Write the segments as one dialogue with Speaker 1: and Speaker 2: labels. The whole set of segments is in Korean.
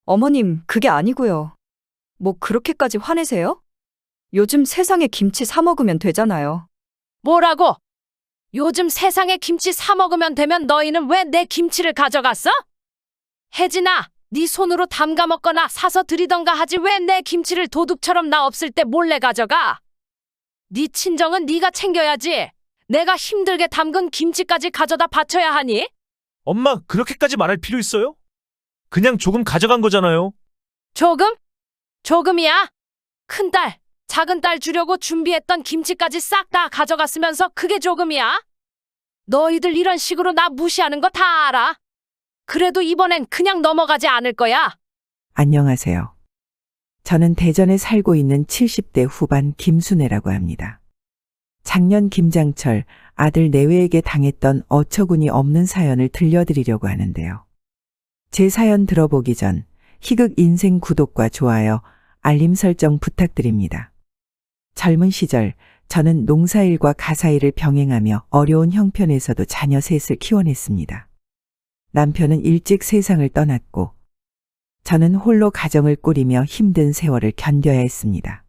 Speaker 1: 어머님, 그게 아니고요. 뭐 그렇게까지 화내세요? 요즘 세상에 김치 사 먹으면 되잖아요.
Speaker 2: 뭐라고? 요즘 세상에 김치 사 먹으면 되면 너희는 왜 내 김치를 가져갔어? 혜진아, 네 손으로 담가 먹거나 사서 드리던가 하지 왜 내 김치를 도둑처럼 나 없을 때 몰래 가져가? 네 친정은 네가 챙겨야지. 내가 힘들게 담근 김치까지 가져다 바쳐야 하니?
Speaker 3: 엄마, 그렇게까지 말할 필요 있어요? 그냥 조금 가져간 거잖아요.
Speaker 2: 조금? 조금이야? 큰딸, 작은딸 주려고 준비했던 김치까지 싹 다 가져갔으면서 그게 조금이야? 너희들 이런 식으로 나 무시하는 거 다 알아. 그래도 이번엔 그냥 넘어가지 않을 거야.
Speaker 4: 안녕하세요. 저는 대전에 살고 있는 70대 후반 김순애라고 합니다. 작년 김장철 아들 내외에게 당했던 어처구니 없는 사연을 들려드리려고 하는데요. 제 사연 들어보기 전 희극 인생 구독과 좋아요, 알림 설정 부탁드립니다. 젊은 시절 저는 농사일과 가사일을 병행하며 어려운 형편에서도 자녀 셋을 키워냈습니다. 남편은 일찍 세상을 떠났고 저는 홀로 가정을 꾸리며 힘든 세월을 견뎌야 했습니다.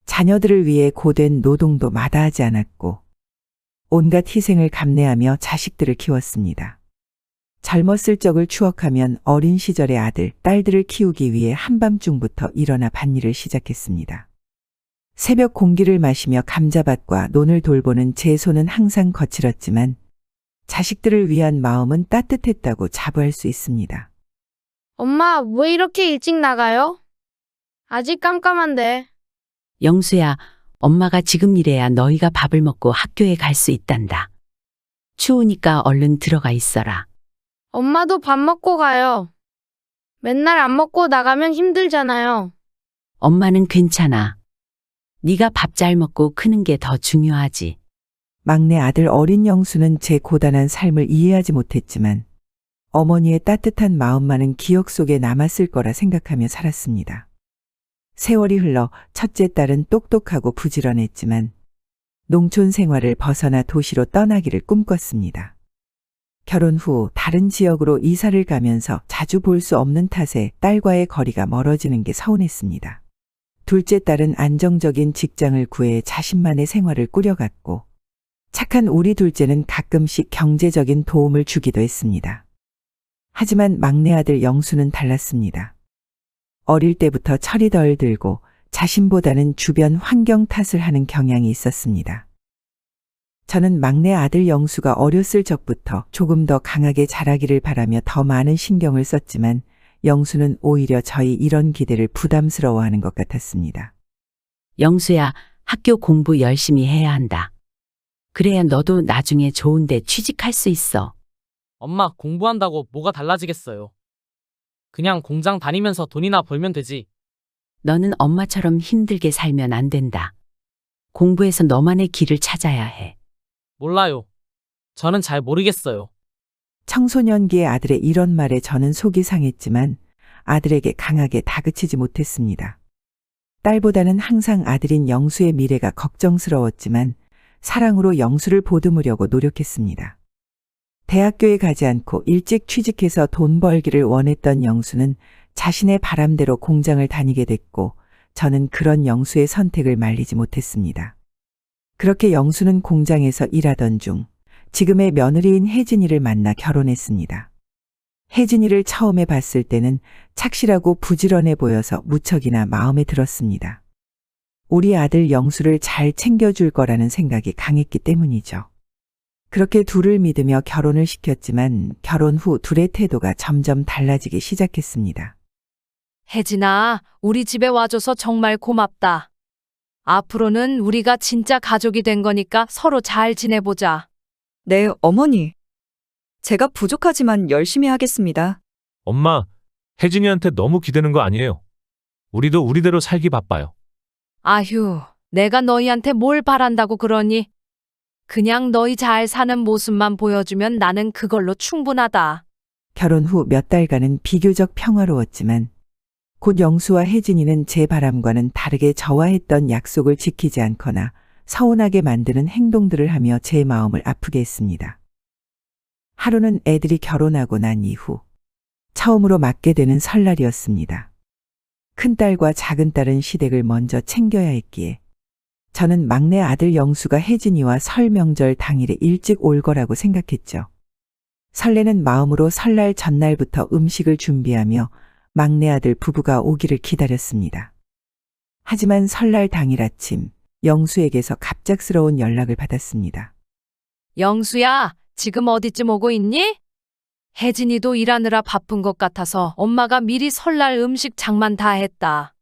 Speaker 4: 자녀들을 위해 고된 노동도 마다하지 않았고 온갖 희생을 감내하며 자식들을 키웠습니다. 젊었을 적을 추억하면 어린 시절의 아들, 딸들을 키우기 위해 한밤중부터 일어나 밭일을 시작했습니다. 새벽 공기를 마시며 감자밭과 논을 돌보는 제 손은 항상 거칠었지만 자식들을 위한 마음은 따뜻했다고 자부할 수 있습니다.
Speaker 5: 엄마, 왜 이렇게 일찍 나가요? 아직 깜깜한데.
Speaker 6: 영수야, 엄마가 지금 이래야 너희가 밥을 먹고 학교에 갈 수 있단다. 추우니까 얼른 들어가 있어라.
Speaker 5: 엄마도 밥 먹고 가요. 맨날 안 먹고 나가면 힘들잖아요.
Speaker 6: 엄마는 괜찮아. 네가 밥 잘 먹고 크는 게 더 중요하지.
Speaker 4: 막내 아들 어린 영수는 제 고단한 삶을 이해하지 못했지만 어머니의 따뜻한 마음만은 기억 속에 남았을 거라 생각하며 살았습니다. 세월이 흘러 첫째 딸은 똑똑하고 부지런했지만 농촌 생활을 벗어나 도시로 떠나기를 꿈꿨습니다. 결혼 후 다른 지역으로 이사를 가면서 자주 볼 수 없는 탓에 딸과의 거리가 멀어지는 게 서운했습니다. 둘째 딸은 안정적인 직장을 구해 자신만의 생활을 꾸려갔고 착한 우리 둘째는 가끔씩 경제적인 도움을 주기도 했습니다. 하지만 막내 아들 영수는 달랐습니다. 어릴 때부터 철이 덜 들고 자신보다는 주변 환경 탓을 하는 경향이 있었습니다. 저는 막내 아들 영수가 어렸을 적부터 조금 더 강하게 자라기를 바라며 더 많은 신경을 썼지만 영수는 오히려 저희 이런 기대를 부담스러워하는 것 같았습니다.
Speaker 6: 영수야, 학교 공부 열심히 해야 한다. 그래야 너도 나중에 좋은 데 취직할 수 있어.
Speaker 7: 엄마, 공부한다고 뭐가 달라지겠어요. 그냥 공장 다니면서 돈이나 벌면 되지.
Speaker 6: 너는 엄마처럼 힘들게 살면 안 된다. 공부해서 너만의 길을 찾아야 해.
Speaker 7: 몰라요. 저는 잘 모르겠어요.
Speaker 4: 청소년기의 아들의 이런 말에 저는 속이 상했지만 아들에게 강하게 다그치지 못했습니다. 딸보다는 항상 아들인 영수의 미래가 걱정스러웠지만 사랑으로 영수를 보듬으려고 노력했습니다. 대학교에 가지 않고 일찍 취직해서 돈 벌기를 원했던 영수는 자신의 바람대로 공장을 다니게 됐고 저는 그런 영수의 선택을 말리지 못했습니다. 그렇게 영수는 공장에서 일하던 중 지금의 며느리인 혜진이를 만나 결혼했습니다. 혜진이를 처음에 봤을 때는 착실하고 부지런해 보여서 무척이나 마음에 들었습니다. 우리 아들 영수를 잘 챙겨줄 거라는 생각이 강했기 때문이죠. 그렇게 둘을 믿으며 결혼을 시켰지만 결혼 후 둘의 태도가 점점 달라지기 시작했습니다.
Speaker 2: 혜진아, 우리 집에 와줘서 정말 고맙다. 앞으로는 우리가 진짜 가족이 된 거니까 서로 잘 지내보자.
Speaker 1: 네, 어머니. 제가 부족하지만 열심히 하겠습니다.
Speaker 3: 엄마, 혜진이한테 너무 기대는 거 아니에요. 우리도 우리대로 살기 바빠요.
Speaker 2: 아휴, 내가 너희한테 뭘 바란다고 그러니? 그냥 너희 잘 사는 모습만 보여주면 나는 그걸로 충분하다.
Speaker 4: 결혼 후 몇 달간은 비교적 평화로웠지만 곧 영수와 혜진이는 제 바람과는 다르게 저와 했던 약속을 지키지 않거나 서운하게 만드는 행동들을 하며 제 마음을 아프게 했습니다. 하루는 애들이 결혼하고 난 이후 처음으로 맞게 되는 설날이었습니다. 큰딸과 작은딸은 시댁을 먼저 챙겨야 했기에 저는 막내 아들 영수가 혜진이와 설 명절 당일에 일찍 올 거라고 생각했죠. 설레는 마음으로 설날 전날부터 음식을 준비하며 막내 아들 부부가 오기를 기다렸습니다. 하지만 설날 당일 아침 영수에게서 갑작스러운 연락을 받았습니다.
Speaker 2: 영수야, 지금 어디쯤 오고 있니? 혜진이도 일하느라 바쁜 것 같아서 엄마가 미리 설날 음식 장만 다 했다.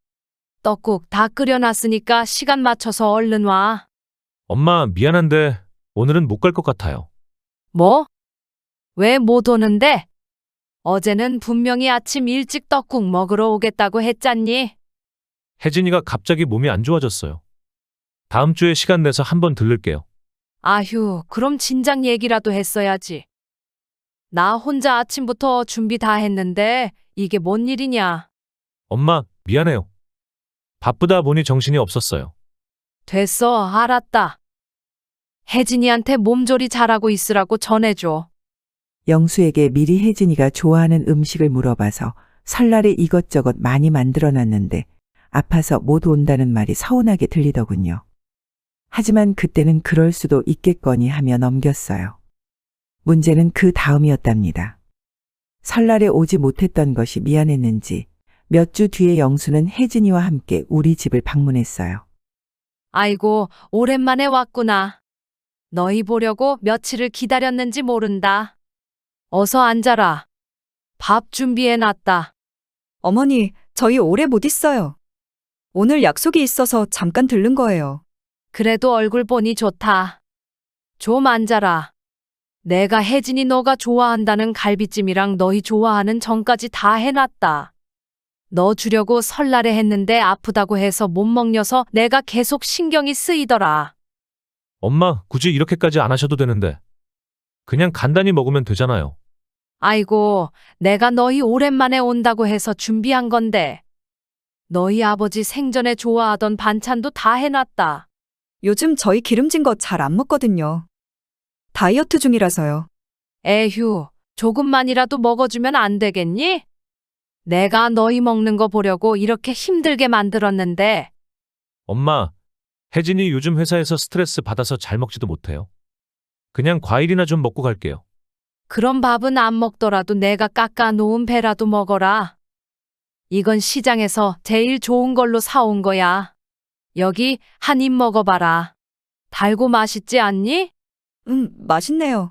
Speaker 2: 떡국 다 끓여놨으니까 시간 맞춰서 얼른 와.
Speaker 3: 엄마, 미안한데 오늘은 못 갈 것 같아요.
Speaker 2: 뭐? 왜 못 오는데? 어제는 분명히 아침 일찍 떡국 먹으러 오겠다고 했잖니?
Speaker 3: 혜진이가 갑자기 몸이 안 좋아졌어요. 다음 주에 시간 내서 한번 들를게요.
Speaker 2: 아휴, 그럼 진작 얘기라도 했어야지. 나 혼자 아침부터 준비 다 했는데 이게 뭔 일이냐?
Speaker 3: 엄마, 미안해요. 바쁘다 보니 정신이 없었어요.
Speaker 2: 됐어, 알았다. 혜진이한테 몸조리 잘하고 있으라고 전해줘.
Speaker 4: 영수에게 미리 혜진이가 좋아하는 음식을 물어봐서 설날에 이것저것 많이 만들어놨는데 아파서 못 온다는 말이 서운하게 들리더군요. 하지만 그때는 그럴 수도 있겠거니 하며 넘겼어요. 문제는 그 다음이었답니다. 설날에 오지 못했던 것이 미안했는지 몇 주 뒤에 영수는 혜진이와 함께 우리 집을 방문했어요.
Speaker 2: 아이고, 오랜만에 왔구나. 너희 보려고 며칠을 기다렸는지 모른다. 어서 앉아라. 밥 준비해놨다.
Speaker 1: 어머니, 저희 오래 못 있어요. 오늘 약속이 있어서 잠깐 들른 거예요.
Speaker 2: 그래도 얼굴 보니 좋다. 좀 앉아라. 내가 혜진이 너가 좋아한다는 갈비찜이랑 너희 좋아하는 전까지 다 해놨다. 너 주려고 설날에 했는데 아프다고 해서 못 먹여서 내가 계속 신경이 쓰이더라.
Speaker 3: 엄마, 굳이 이렇게까지 안 하셔도 되는데. 그냥 간단히 먹으면 되잖아요.
Speaker 2: 아이고, 내가 너희 오랜만에 온다고 해서 준비한 건데. 너희 아버지 생전에 좋아하던 반찬도 다 해놨다.
Speaker 1: 요즘 저희 기름진 거 잘 안 먹거든요. 다이어트 중이라서요.
Speaker 2: 에휴, 조금만이라도 먹어주면 안 되겠니? 내가 너희 먹는 거 보려고 이렇게 힘들게 만들었는데.
Speaker 3: 엄마, 혜진이 요즘 회사에서 스트레스 받아서 잘 먹지도 못해요. 그냥 과일이나 좀 먹고 갈게요.
Speaker 2: 그런 밥은 안 먹더라도 내가 깎아 놓은 배라도 먹어라. 이건 시장에서 제일 좋은 걸로 사온 거야. 여기 한 입 먹어봐라. 달고 맛있지 않니?
Speaker 1: 맛있네요.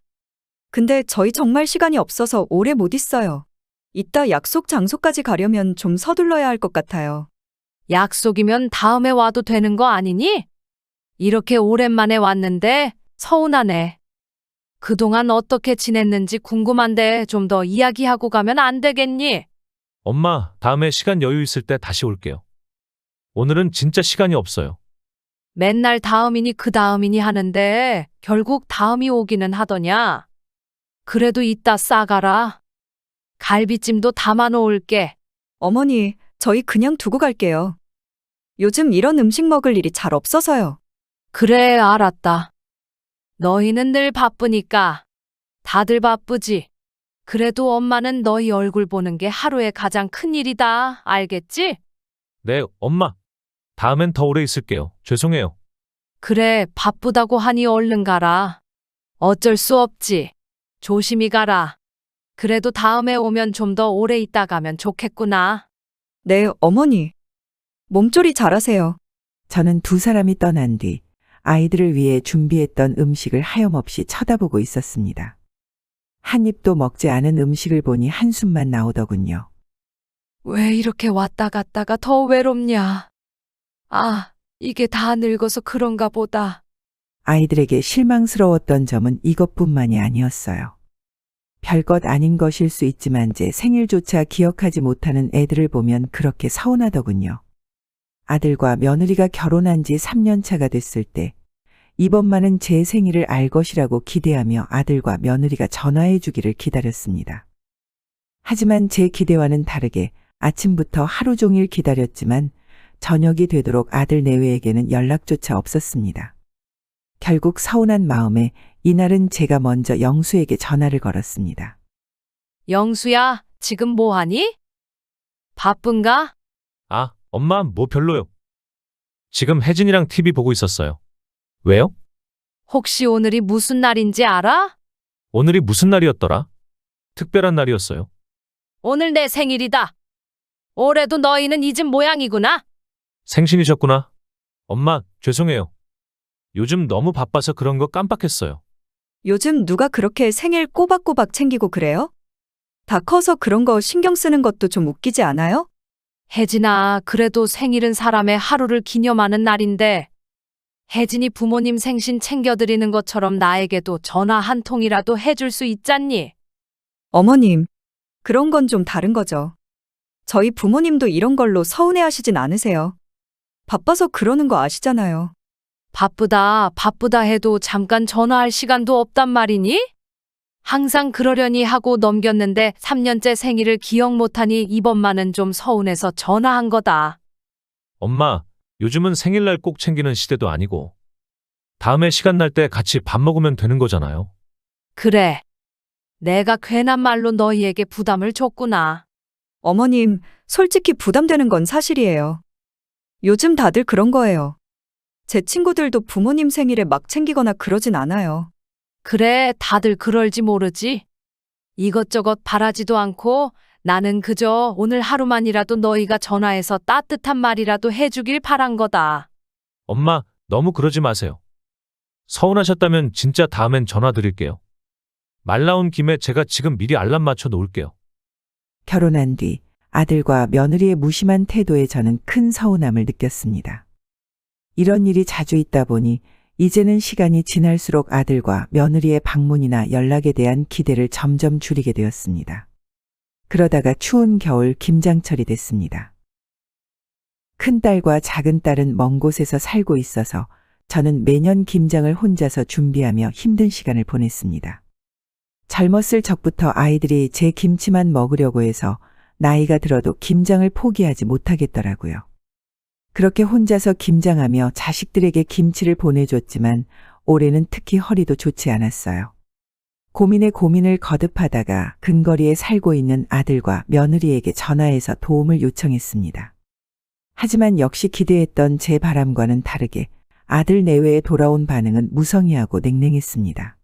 Speaker 1: 근데 저희 정말 시간이 없어서 오래 못 있어요. 이따 약속 장소까지 가려면 좀 서둘러야 할 것 같아요.
Speaker 2: 약속이면 다음에 와도 되는 거 아니니? 이렇게 오랜만에 왔는데 서운하네. 그동안 어떻게 지냈는지 궁금한데 좀 더 이야기하고 가면 안 되겠니?
Speaker 3: 엄마, 다음에 시간 여유 있을 때 다시 올게요. 오늘은 진짜 시간이 없어요.
Speaker 2: 맨날 다음이니 그 다음이니 하는데 결국 다음이 오기는 하더냐? 그래도 이따 싸가라. 갈비찜도 담아 놓을게.
Speaker 1: 어머니, 저희 그냥 두고 갈게요. 요즘 이런 음식 먹을 일이 잘 없어서요.
Speaker 2: 그래, 알았다. 너희는 늘 바쁘니까. 다들 바쁘지. 그래도 엄마는 너희 얼굴 보는 게 하루에 가장 큰 일이다. 알겠지?
Speaker 3: 네, 엄마. 다음엔 더 오래 있을게요. 죄송해요.
Speaker 2: 그래, 바쁘다고 하니 얼른 가라. 어쩔 수 없지. 조심히 가라. 그래도 다음에 오면 좀 더 오래 있다 가면 좋겠구나.
Speaker 1: 네, 어머니. 몸조리 잘하세요.
Speaker 4: 저는 두 사람이 떠난 뒤 아이들을 위해 준비했던 음식을 하염없이 쳐다보고 있었습니다. 한 입도 먹지 않은 음식을 보니 한숨만 나오더군요.
Speaker 2: 왜 이렇게 왔다 갔다가 더 외롭냐? 아, 이게 다 늙어서 그런가 보다.
Speaker 4: 아이들에게 실망스러웠던 점은 이것뿐만이 아니었어요. 별것 아닌 것일 수 있지만 제 생일조차 기억하지 못하는 애들을 보면 그렇게 서운하더군요. 아들과 며느리가 결혼한 지 3년 차가 됐을 때 이번만은 제 생일을 알 것이라고 기대하며 아들과 며느리가 전화해 주기를 기다렸습니다. 하지만 제 기대와는 다르게 아침부터 하루 종일 기다렸지만 저녁이 되도록 아들 내외에게는 연락조차 없었습니다. 결국 서운한 마음에 이날은 제가 먼저 영수에게 전화를 걸었습니다.
Speaker 2: 영수야, 지금 뭐하니? 바쁜가?
Speaker 3: 아, 엄마, 뭐 별로요. 지금 혜진이랑 TV 보고 있었어요. 왜요?
Speaker 2: 혹시 오늘이 무슨 날인지 알아?
Speaker 3: 오늘이 무슨 날이었더라? 특별한 날이었어요.
Speaker 2: 오늘 내 생일이다. 올해도 너희는 잊은 모양이구나.
Speaker 3: 생신이셨구나. 엄마, 죄송해요. 요즘 너무 바빠서 그런 거 깜빡했어요.
Speaker 1: 요즘 누가 그렇게 생일 꼬박꼬박 챙기고 그래요? 다 커서 그런 거 신경 쓰는 것도 좀 웃기지 않아요?
Speaker 2: 혜진아, 그래도 생일은 사람의 하루를 기념하는 날인데 혜진이 부모님 생신 챙겨드리는 것처럼 나에게도 전화 한 통이라도 해줄 수 있잖니?
Speaker 1: 어머님, 그런 건 좀 다른 거죠. 저희 부모님도 이런 걸로 서운해하시진 않으세요. 바빠서 그러는 거 아시잖아요.
Speaker 2: 바쁘다 해도 잠깐 전화할 시간도 없단 말이니? 항상 그러려니 하고 넘겼는데 3년째 생일을 기억 못하니 이번만은 좀 서운해서 전화한 거다.
Speaker 3: 엄마, 요즘은 생일날 꼭 챙기는 시대도 아니고. 다음에 시간 날 때 같이 밥 먹으면 되는 거잖아요.
Speaker 2: 그래. 내가 괜한 말로 너희에게 부담을 줬구나.
Speaker 1: 어머님, 솔직히 부담되는 건 사실이에요. 요즘 다들 그런 거예요. 제 친구들도 부모님 생일에 막 챙기거나 그러진 않아요.
Speaker 2: 그래, 다들 그럴지 모르지. 이것저것 바라지도 않고 나는 그저 오늘 하루만이라도 너희가 전화해서 따뜻한 말이라도 해주길 바란 거다.
Speaker 3: 엄마, 너무 그러지 마세요. 서운하셨다면 진짜 다음엔 전화 드릴게요. 말 나온 김에 제가 지금 미리 알람 맞춰 놓을게요.
Speaker 4: 결혼한 뒤 아들과 며느리의 무심한 태도에 저는 큰 서운함을 느꼈습니다. 이런 일이 자주 있다 보니 이제는 시간이 지날수록 아들과 며느리의 방문이나 연락에 대한 기대를 점점 줄이게 되었습니다. 그러다가 추운 겨울 김장철이 됐습니다. 큰딸과 작은딸은 먼 곳에서 살고 있어서 저는 매년 김장을 혼자서 준비하며 힘든 시간을 보냈습니다. 젊었을 적부터 아이들이 제 김치만 먹으려고 해서 나이가 들어도 김장을 포기하지 못하겠더라고요. 그렇게 혼자서 김장하며 자식들에게 김치를 보내줬지만 올해는 특히 허리도 좋지 않았어요. 고민에 고민을 거듭하다가 근거리에 살고 있는 아들과 며느리에게 전화해서 도움을 요청했습니다. 하지만 역시 기대했던 제 바람과는 다르게 아들 내외에 돌아온 반응은 무성의하고 냉랭했습니다.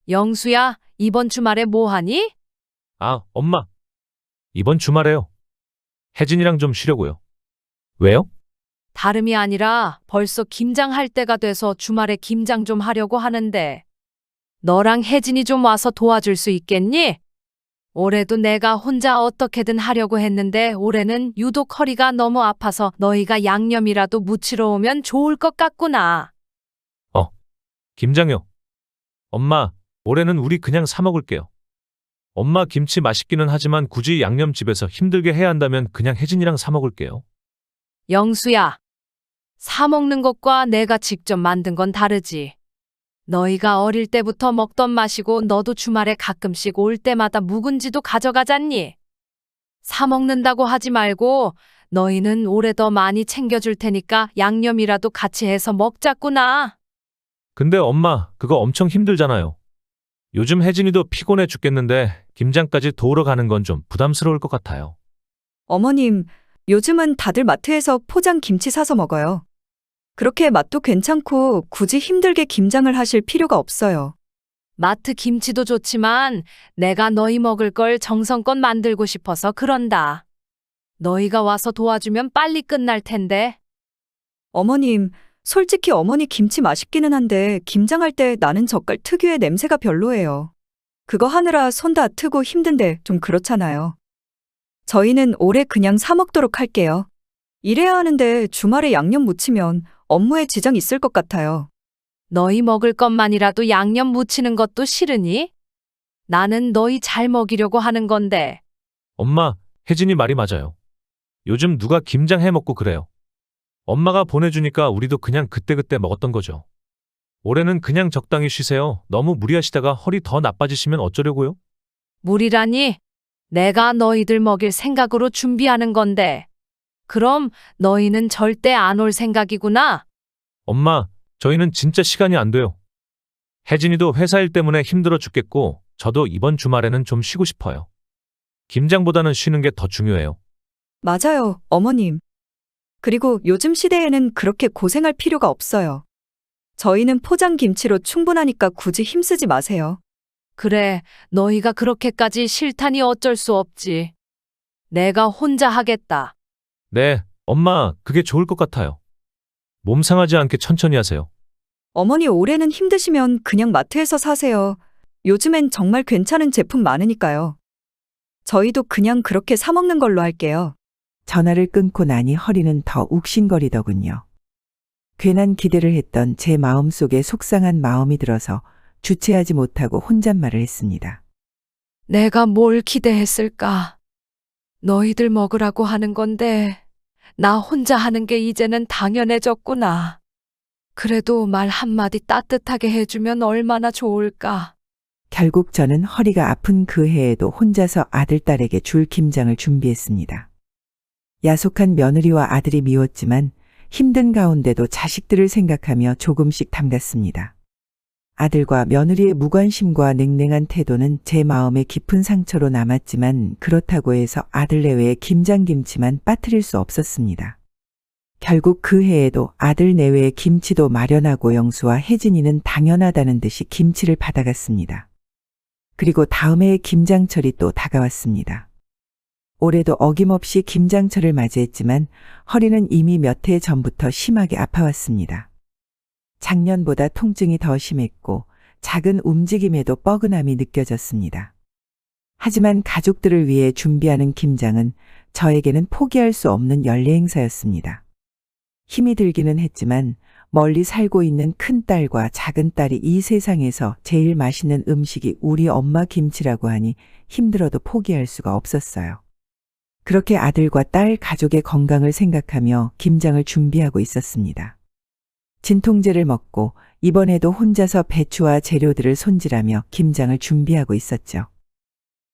Speaker 2: 영수야, 이번 주말에 뭐 하니?
Speaker 3: 아, 엄마. 이번 주말에요. 혜진이랑 좀 쉬려고요. 왜요?
Speaker 2: 다름이 아니라 벌써 김장할 때가 돼서 주말에 김장 좀 하려고 하는데 너랑 혜진이 좀 와서 도와줄 수 있겠니? 올해도 내가 혼자 어떻게든 하려고 했는데 올해는 유독 허리가 너무 아파서 너희가 양념이라도 무치러 오면 좋을 것 같구나.
Speaker 3: 김장요. 엄마, 올해는 우리 그냥 사 먹을게요. 엄마 김치 맛있기는 하지만 굳이 양념집에서 힘들게 해야 한다면 그냥 혜진이랑 사 먹을게요.
Speaker 2: 영수야, 사 먹는 것과 내가 직접 만든 건 다르지. 너희가 어릴 때부터 먹던 맛이고 너도 주말에 가끔씩 올 때마다 묵은지도 가져가잖니. 사 먹는다고 하지 말고 너희는 올해 더 많이 챙겨줄 테니까 양념이라도 같이 해서 먹자꾸나.
Speaker 3: 근데 엄마, 그거 엄청 힘들잖아요. 요즘 혜진이도 피곤해 죽겠는데 김장까지 도우러 가는 건 좀 부담스러울 것 같아요.
Speaker 1: 어머님, 요즘은 다들 마트에서 포장 김치 사서 먹어요. 그렇게 맛도 괜찮고 굳이 힘들게 김장을 하실 필요가 없어요.
Speaker 2: 마트 김치도 좋지만 내가 너희 먹을 걸 정성껏 만들고 싶어서 그런다. 너희가 와서 도와주면 빨리 끝날 텐데.
Speaker 1: 어머님, 솔직히 어머니 김치 맛있기는 한데 김장할 때 나는 젓갈 특유의 냄새가 별로예요. 그거 하느라 손 다 트고 힘든데 좀 그렇잖아요. 저희는 올해 그냥 사 먹도록 할게요. 일해야 하는데 주말에 양념 무치면 업무에 지장 있을 것 같아요.
Speaker 2: 너희 먹을 것만이라도 양념 무치는 것도 싫으니? 나는 너희 잘 먹이려고 하는 건데.
Speaker 3: 엄마, 혜진이 말이 맞아요. 요즘 누가 김장 해 먹고 그래요. 엄마가 보내주니까 우리도 그냥 그때그때 먹었던 거죠. 올해는 그냥 적당히 쉬세요. 너무 무리하시다가 허리 더 나빠지시면 어쩌려고요?
Speaker 2: 무리라니? 내가 너희들 먹일 생각으로 준비하는 건데. 그럼 너희는 절대 안 올 생각이구나.
Speaker 3: 엄마, 저희는 진짜 시간이 안 돼요. 혜진이도 회사 일 때문에 힘들어 죽겠고 저도 이번 주말에는 좀 쉬고 싶어요. 김장보다는 쉬는 게 더 중요해요.
Speaker 1: 맞아요, 어머님. 그리고 요즘 시대에는 그렇게 고생할 필요가 없어요. 저희는 포장 김치로 충분하니까 굳이 힘쓰지 마세요.
Speaker 2: 그래, 너희가 그렇게까지 싫다니 어쩔 수 없지. 내가 혼자 하겠다.
Speaker 3: 네, 엄마, 그게 좋을 것 같아요. 몸 상하지 않게 천천히 하세요.
Speaker 1: 어머니 올해는 힘드시면 그냥 마트에서 사세요. 요즘엔 정말 괜찮은 제품 많으니까요. 저희도 그냥 그렇게 사 먹는 걸로 할게요.
Speaker 4: 전화를 끊고 나니 허리는 더 욱신거리더군요. 괜한 기대를 했던 제 마음속에 속상한 마음이 들어서 주체하지 못하고 혼잣말을 했습니다.
Speaker 2: 내가 뭘 기대했을까? 너희들 먹으라고 하는 건데, 나 혼자 하는 게 이제는 당연해졌구나. 그래도 말 한마디 따뜻하게 해주면 얼마나 좋을까?
Speaker 4: 결국 저는 허리가 아픈 그 해에도 혼자서 아들딸에게 줄 김장을 준비했습니다. 야속한 며느리와 아들이 미웠지만 힘든 가운데도 자식들을 생각하며 조금씩 담갔습니다. 아들과 며느리의 무관심과 냉랭한 태도는 제 마음에 깊은 상처로 남았지만 그렇다고 해서 아들 내외의 김장김치만 빠뜨릴 수 없었습니다. 결국 그 해에도 아들 내외의 김치도 마련하고 영수와 혜진이는 당연하다는 듯이 김치를 받아갔습니다. 그리고 다음 해의 김장철이 또 다가왔습니다. 올해도 어김없이 김장철을 맞이했지만 허리는 이미 몇 해 전부터 심하게 아파왔습니다. 작년보다 통증이 더 심했고 작은 움직임에도 뻐근함이 느껴졌습니다. 하지만 가족들을 위해 준비하는 김장은 저에게는 포기할 수 없는 연례 행사였습니다. 힘이 들기는 했지만 멀리 살고 있는 큰딸과 작은딸이 이 세상에서 제일 맛있는 음식이 우리 엄마 김치라고 하니 힘들어도 포기할 수가 없었어요. 그렇게 아들과 딸 가족의 건강을 생각하며 김장을 준비하고 있었습니다. 진통제를 먹고 이번에도 혼자서 배추와 재료들을 손질하며 김장을 준비하고 있었죠.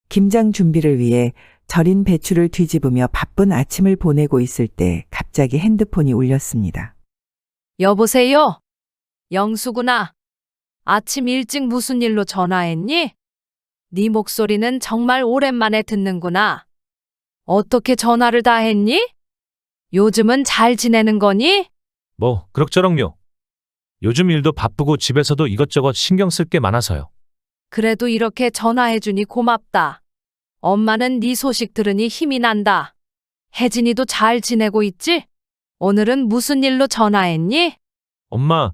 Speaker 4: 김장 준비를 위해 절인 배추를 뒤집으며 바쁜 아침을 보내고 있을 때 갑자기 핸드폰이 울렸습니다.
Speaker 2: 여보세요? 영수구나. 아침 일찍 무슨 일로 전화했니? 네 목소리는 정말 오랜만에 듣는구나. 어떻게 전화를 다 했니? 요즘은 잘 지내는 거니?
Speaker 3: 뭐, 그럭저럭요. 요즘 일도 바쁘고 집에서도 이것저것 신경 쓸 게 많아서요.
Speaker 2: 그래도 이렇게 전화해주니 고맙다. 엄마는 네 소식 들으니 힘이 난다. 혜진이도 잘 지내고 있지? 오늘은 무슨 일로 전화했니?
Speaker 3: 엄마,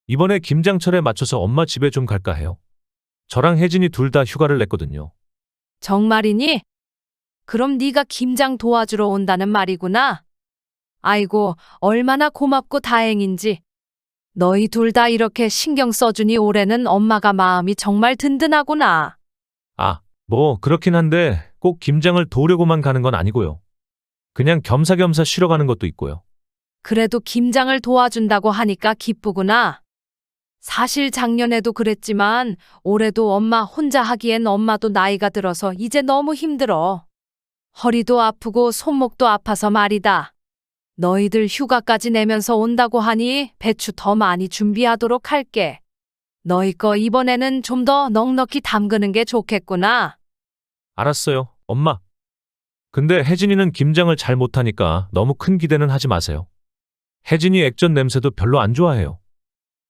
Speaker 3: 이번에 김장철에 맞춰서 엄마 집에 좀 갈까 해요. 저랑 혜진이 둘 다 휴가를 냈거든요.
Speaker 2: 정말이니? 그럼 네가 김장 도와주러 온다는 말이구나. 아이고, 얼마나 고맙고 다행인지. 너희 둘 다 이렇게 신경 써주니 올해는 엄마가 마음이 정말 든든하구나.
Speaker 3: 아, 뭐 그렇긴 한데 꼭 김장을 도우려고만 가는 건 아니고요. 그냥 겸사겸사 쉬러 가는 것도 있고요.
Speaker 2: 그래도 김장을 도와준다고 하니까 기쁘구나. 사실 작년에도 그랬지만 올해도 엄마 혼자 하기엔 엄마도 나이가 들어서 이제 너무 힘들어. 허리도 아프고 손목도 아파서 말이다. 너희들 휴가까지 내면서 온다고 하니 배추 더 많이 준비하도록 할게. 너희 거 이번에는 좀 더 넉넉히 담그는 게 좋겠구나.
Speaker 3: 알았어요, 엄마. 근데 혜진이는 김장을 잘 못하니까 너무 큰 기대는 하지 마세요. 혜진이 액젓 냄새도 별로 안 좋아해요.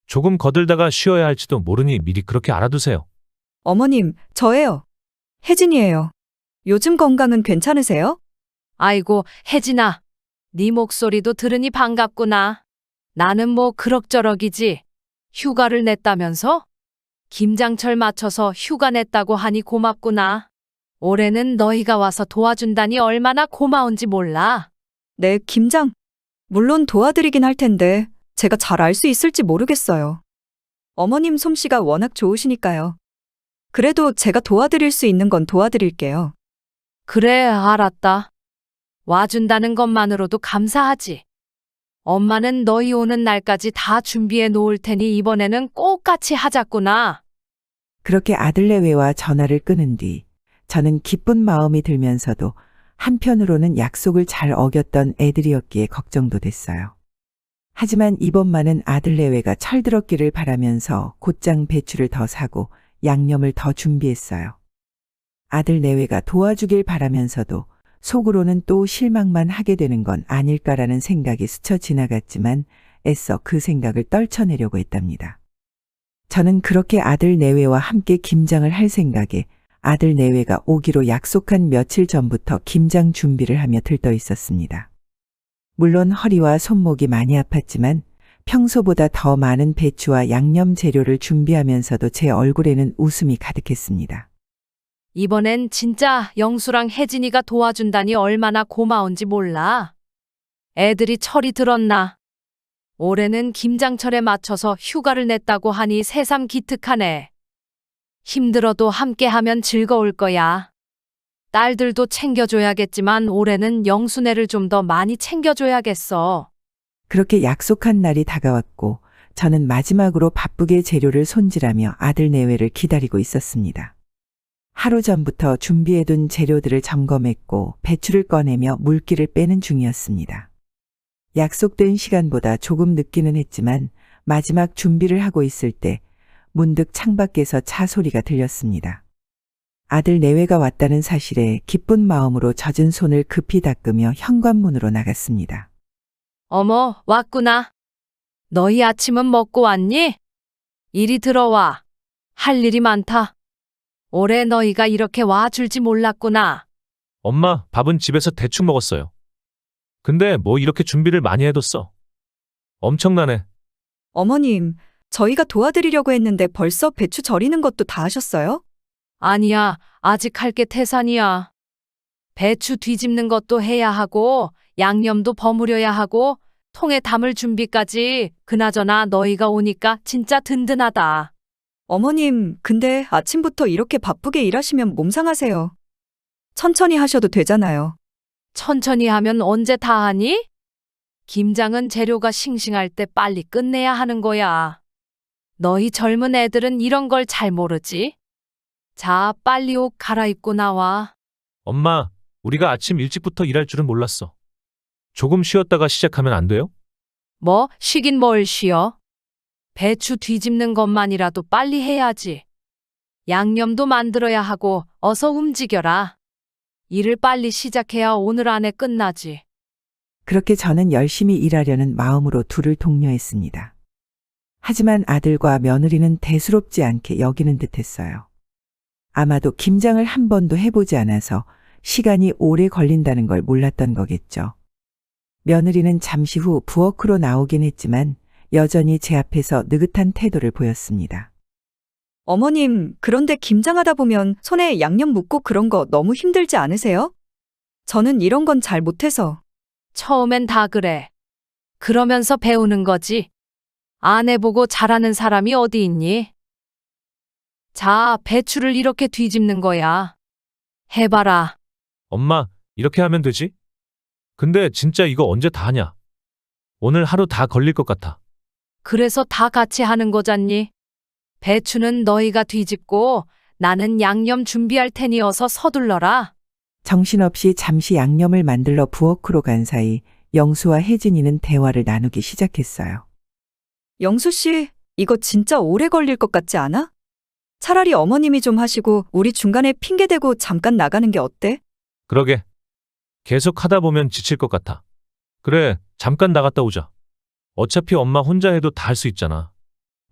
Speaker 3: 조금 거들다가 쉬어야 할지도 모르니 미리 그렇게 알아두세요.
Speaker 1: 어머님, 저예요. 혜진이에요. 요즘 건강은 괜찮으세요?
Speaker 2: 아이고, 혜진아. 네 목소리도 들으니 반갑구나. 나는 뭐 그럭저럭이지. 휴가를 냈다면서? 김장철 맞춰서 휴가 냈다고 하니 고맙구나. 올해는 너희가 와서 도와준다니 얼마나 고마운지 몰라.
Speaker 1: 네, 김장. 물론 도와드리긴 할 텐데 제가 잘 알 수 있을지 모르겠어요. 어머님 솜씨가 워낙 좋으시니까요. 그래도 제가 도와드릴 수 있는 건 도와드릴게요.
Speaker 2: 그래, 알았다. 와준다는 것만으로도 감사하지. 엄마는 너희 오는 날까지 다 준비해 놓을 테니 이번에는 꼭 같이 하자꾸나.
Speaker 4: 그렇게 아들 내외와 전화를 끊은 뒤 저는 기쁜 마음이 들면서도 한편으로는 약속을 잘 어겼던 애들이었기에 걱정도 됐어요. 하지만 이번만은 아들 내외가 철들었기를 바라면서 곧장 배추를 더 사고 양념을 더 준비했어요. 아들 내외가 도와주길 바라면서도 속으로는 또 실망만 하게 되는 건 아닐까라는 생각이 스쳐 지나갔지만 애써 그 생각을 떨쳐내려고 했답니다. 저는 그렇게 아들 내외와 함께 김장을 할 생각에 아들 내외가 오기로 약속한 며칠 전부터 김장 준비를 하며 들떠 있었습니다. 물론 허리와 손목이 많이 아팠지만 평소보다 더 많은 배추와 양념 재료를 준비하면서도 제 얼굴에는 웃음이 가득했습니다.
Speaker 2: 이번엔 진짜 영수랑 혜진이가 도와준다니 얼마나 고마운지 몰라. 애들이 철이 들었나. 올해는 김장철에 맞춰서 휴가를 냈다고 하니 새삼 기특하네. 힘들어도 함께하면 즐거울 거야. 딸들도 챙겨줘야겠지만 올해는 영수네를 좀 더 많이 챙겨줘야겠어.
Speaker 4: 그렇게 약속한 날이 다가왔고 저는 마지막으로 바쁘게 재료를 손질하며 아들 내외를 기다리고 있었습니다. 하루 전부터 준비해둔 재료들을 점검했고 배추를 꺼내며 물기를 빼는 중이었습니다. 약속된 시간보다 조금 늦기는 했지만 마지막 준비를 하고 있을 때 문득 창밖에서 차 소리가 들렸습니다. 아들 내외가 왔다는 사실에 기쁜 마음으로 젖은 손을 급히 닦으며 현관문으로 나갔습니다.
Speaker 2: 어머, 왔구나. 너희 아침은 먹고 왔니? 이리 들어와. 할 일이 많다. 올해 너희가 이렇게 와줄지 몰랐구나.
Speaker 3: 엄마, 밥은 집에서 대충 먹었어요. 근데 뭐 이렇게 준비를 많이 해뒀어? 엄청나네.
Speaker 1: 어머님, 저희가 도와드리려고 했는데 벌써 배추 절이는 것도 다 하셨어요?
Speaker 2: 아니야, 아직 할 게 태산이야. 배추 뒤집는 것도 해야 하고, 양념도 버무려야 하고, 통에 담을 준비까지. 그나저나 너희가 오니까 진짜 든든하다.
Speaker 1: 어머님, 근데 아침부터 이렇게 바쁘게 일하시면 몸 상하세요. 천천히 하셔도 되잖아요.
Speaker 2: 천천히 하면 언제 다 하니? 김장은 재료가 싱싱할 때 빨리 끝내야 하는 거야. 너희 젊은 애들은 이런 걸 잘 모르지? 자, 빨리 옷 갈아입고 나와.
Speaker 3: 엄마, 우리가 아침 일찍부터 일할 줄은 몰랐어. 조금 쉬었다가 시작하면 안 돼요?
Speaker 2: 뭐, 쉬긴 뭘 쉬어? 배추 뒤집는 것만이라도 빨리 해야지. 양념도 만들어야 하고 어서 움직여라. 일을 빨리 시작해야 오늘 안에 끝나지.
Speaker 4: 그렇게 저는 열심히 일하려는 마음으로 둘을 독려했습니다. 하지만 아들과 며느리는 대수롭지 않게 여기는 듯했어요. 아마도 김장을 한 번도 해보지 않아서 시간이 오래 걸린다는 걸 몰랐던 거겠죠. 며느리는 잠시 후 부엌으로 나오긴 했지만 여전히 제 앞에서 느긋한 태도를 보였습니다.
Speaker 1: 어머님, 그런데 김장하다 보면 손에 양념 묻고 그런 거 너무 힘들지 않으세요? 저는 이런 건 잘 못해서.
Speaker 2: 처음엔 다 그래. 그러면서 배우는 거지. 안 해보고 잘하는 사람이 어디 있니? 자, 배추를 이렇게 뒤집는 거야. 해봐라.
Speaker 3: 엄마, 이렇게 하면 되지? 근데 진짜 이거 언제 다 하냐? 오늘 하루 다 걸릴 것 같아.
Speaker 2: 그래서 다 같이 하는 거잖니. 배추는 너희가 뒤집고 나는 양념 준비할 테니 어서 서둘러라.
Speaker 4: 정신없이 잠시 양념을 만들러 부엌으로 간 사이 영수와 혜진이는 대화를 나누기 시작했어요.
Speaker 1: 영수 씨, 이거 진짜 오래 걸릴 것 같지 않아? 차라리 어머님이 좀 하시고 우리 중간에 핑계대고 잠깐 나가는 게 어때?
Speaker 3: 그러게. 계속 하다 보면 지칠 것 같아. 그래, 잠깐 나갔다 오자. 어차피 엄마 혼자 해도 다 할 수 있잖아.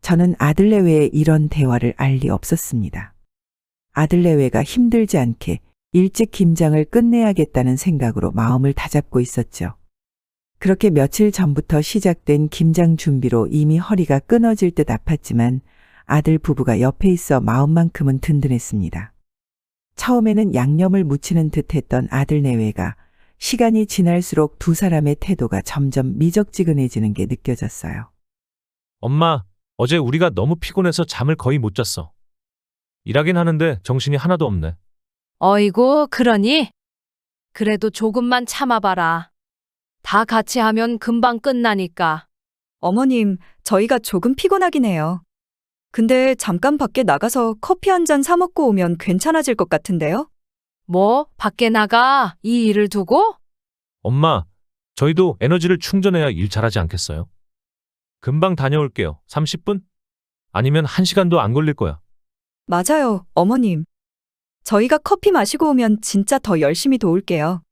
Speaker 4: 저는 아들 내외에 이런 대화를 알 리 없었습니다. 아들 내외가 힘들지 않게 일찍 김장을 끝내야겠다는 생각으로 마음을 다잡고 있었죠. 그렇게 며칠 전부터 시작된 김장 준비로 이미 허리가 끊어질 듯 아팠지만 아들 부부가 옆에 있어 마음만큼은 든든했습니다. 처음에는 양념을 묻히는 듯했던 아들 내외가 시간이 지날수록 두 사람의 태도가 점점 미적지근해지는 게 느껴졌어요.
Speaker 3: 엄마, 어제 우리가 너무 피곤해서 잠을 거의 못 잤어. 일하긴 하는데 정신이 하나도 없네.
Speaker 2: 어이구, 그러니? 그래도 조금만 참아봐라. 다 같이 하면 금방 끝나니까.
Speaker 1: 어머님, 저희가 조금 피곤하긴 해요. 근데 잠깐 밖에 나가서 커피 한 잔 사 먹고 오면 괜찮아질 것 같은데요?
Speaker 2: 뭐, 밖에 나가? 이 일을 두고?
Speaker 3: 엄마, 저희도 에너지를 충전해야 일 잘하지 않겠어요? 금방 다녀올게요. 30분? 아니면 1시간도 안 걸릴 거야.
Speaker 1: 맞아요, 어머님. 저희가 커피 마시고 오면 진짜 더 열심히 도울게요.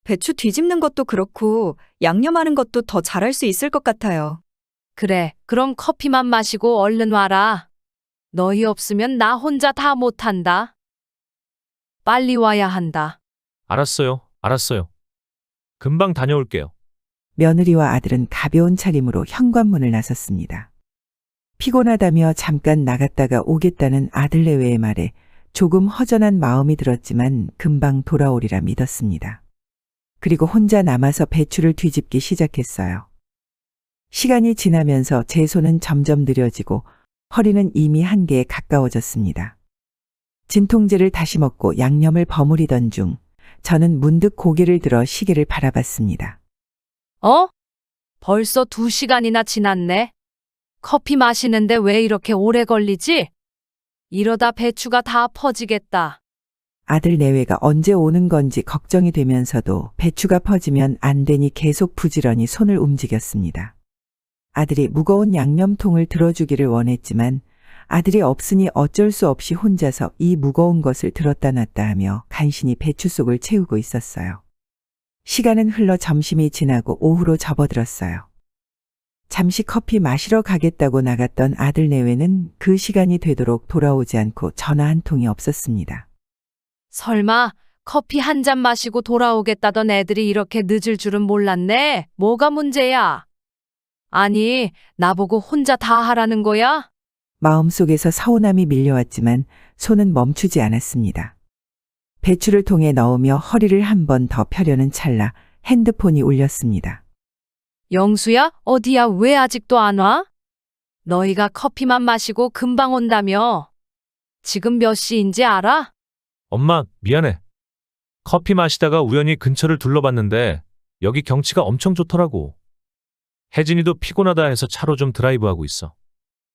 Speaker 1: 배추 뒤집는 것도 그렇고 양념하는 것도 더 잘할 수 있을 것 같아요.
Speaker 2: 그래, 그럼 커피만 마시고 얼른 와라. 너희 없으면 나 혼자 다 못한다. 빨리 와야 한다.
Speaker 3: 알았어요. 알았어요. 금방 다녀올게요.
Speaker 4: 며느리와 아들은 가벼운 차림으로 현관문을 나섰습니다. 피곤하다며 잠깐 나갔다가 오겠다는 아들 내외의 말에 조금 허전한 마음이 들었지만 금방 돌아오리라 믿었습니다. 그리고 혼자 남아서 배추를 뒤집기 시작했어요. 시간이 지나면서 제 손은 점점 느려지고 허리는 이미 한계에 가까워졌습니다. 진통제를 다시 먹고 양념을 버무리던 중 저는 문득 고개를 들어 시계를 바라봤습니다.
Speaker 2: 벌써 2시간이나 지났네. 커피 마시는데 왜 이렇게 오래 걸리지? 이러다 배추가 다 퍼지겠다.
Speaker 4: 아들 내외가 언제 오는 건지 걱정이 되면서도 배추가 퍼지면 안 되니 계속 부지런히 손을 움직였습니다. 아들이 무거운 양념통을 들어주기를 원했지만 아들이 없으니 어쩔 수 없이 혼자서 이 무거운 것을 들었다 놨다 하며 간신히 배추 속을 채우고 있었어요. 시간은 흘러 점심이 지나고 오후로 접어들었어요. 잠시 커피 마시러 가겠다고 나갔던 아들 내외는 그 시간이 되도록 돌아오지 않고 전화 한 통이 없었습니다.
Speaker 2: 설마 커피 한 잔 마시고 돌아오겠다던 애들이 이렇게 늦을 줄은 몰랐네. 뭐가 문제야? 아니, 나보고 혼자 다 하라는 거야?
Speaker 4: 마음속에서 서운함이 밀려왔지만 손은 멈추지 않았습니다. 배추를 통에 넣으며 허리를 한 번 더 펴려는 찰나 핸드폰이 울렸습니다.
Speaker 2: 영수야? 어디야? 왜 아직도 안 와? 너희가 커피만 마시고 금방 온다며. 지금 몇 시인지 알아?
Speaker 3: 엄마, 미안해. 커피 마시다가 우연히 근처를 둘러봤는데 여기 경치가 엄청 좋더라고. 혜진이도 피곤하다 해서 차로 좀 드라이브하고 있어.